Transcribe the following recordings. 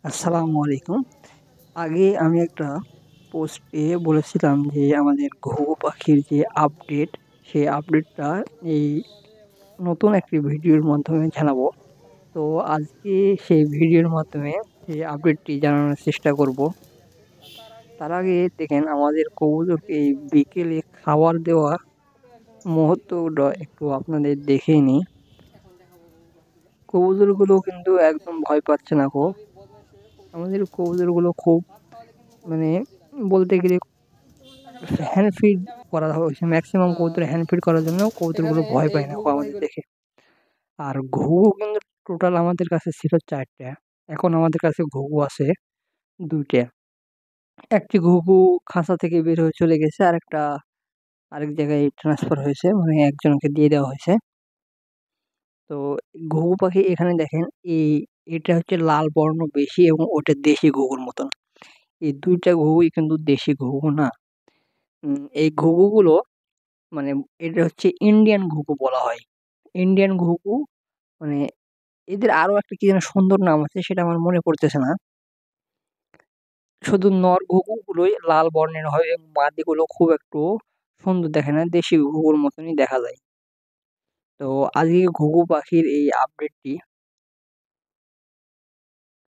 আসসালামু আলাইকুম। আগে আমি একটা পোস্টে বলেছিলাম যে আমাদের ঘুঘু পাখির যে আপডেট, সেই আপডেটটা এই নতুন একটি ভিডিওর মাধ্যমে জানাবো। তো আজকে সেই ভিডিওর মাধ্যমে সেই আপডেটটি জানানোর চেষ্টা করব। তার আগে দেখেন আমাদের কবুতরকে এই বিকেলে খাবার দেওয়ার মুহূর্তটা একটু আপনাদের দেখিয়ে নিই। কবুতরগুলো কিন্তু একদম ভয় পাচ্ছে না গো। আমাদের কবুতরগুলো খুব মানে বলতে গেলে হ্যান্ড ফিড করা হয়েছে। ম্যাক্সিমাম কবুতর হ্যান্ড ফিড করার জন্য কবুতরগুলো ভয় পায় না আমাদের দেখে। আর ঘুঘু কিন্তু টোটাল আমাদের কাছে ছিল ৪ টা। এখন আমাদের কাছে ঘুঘু আছে ২ টা। একটি ঘুঘু খাঁচা থেকে বের হয়ে চলে গেছে। আরেক জায়গায় ট্রান্সফার হয়েছে। মানে একজনকে দিয়ে দেওয়া হয়েছে। তো ঘুঘু পাখি এখানে দেখেন এই এটা হচ্ছে লাল বর্ণ বেশি এবং ওটা দেশি ঘুঘুর মতন। এই ২ টা ঘুঘুই কিন্তু দেশি ঘুঘু না। এই ঘুঘুগুলো মানে এটা হচ্ছে ইন্ডিয়ান ঘুঘু বলা হয়। ইন্ডিয়ান ঘুঘু মানে এদের আরো একটা কি যেন সুন্দর নাম আছে সেটা আমার মনে পড়তেছে না। শুধু নর ঘুঘুগুলোই লাল বর্ণের হয় এবং মাদিগুলো খুব একটু সুন্দর দেখে না, দেশি ঘুঘুর মতনই দেখা যায়। তো আজকে ঘুঘু পাখির এই আপডেটটি।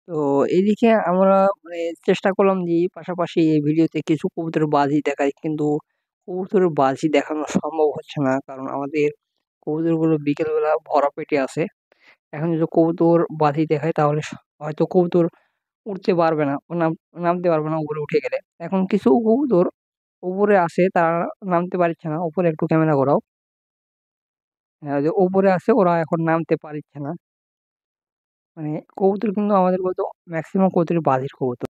তো এদিকে আমরা মানে চেষ্টা করলাম যে পাশাপাশি এই ভিডিওতে কিছু কবুতরের বাজি দেখাই, কিন্তু কবুতরের বাজি দেখানো সম্ভব হচ্ছে না কারণ আমাদের কবুতরগুলো বিকেলবেলা ভরা পেটে আছে। এখন যদি কবুতর বাজি দেখাই তাহলে হয়তো কবুতর উড়তে পারবে না, নামতে পারবে না উপরে উঠে গেলে। এখন কিছু কবুতর উপরে আছে তারা নামতে পারছে না। উপরে একটু ক্যামেরা ঘোরাও। হ্যাঁ, যে উপরে আছে ওরা এখন নামতে পারছে না। মানে কবুতর কিন্তু আমাদের বলতে ম্যাক্সিমাম কবুতরই বাজির কবুতর।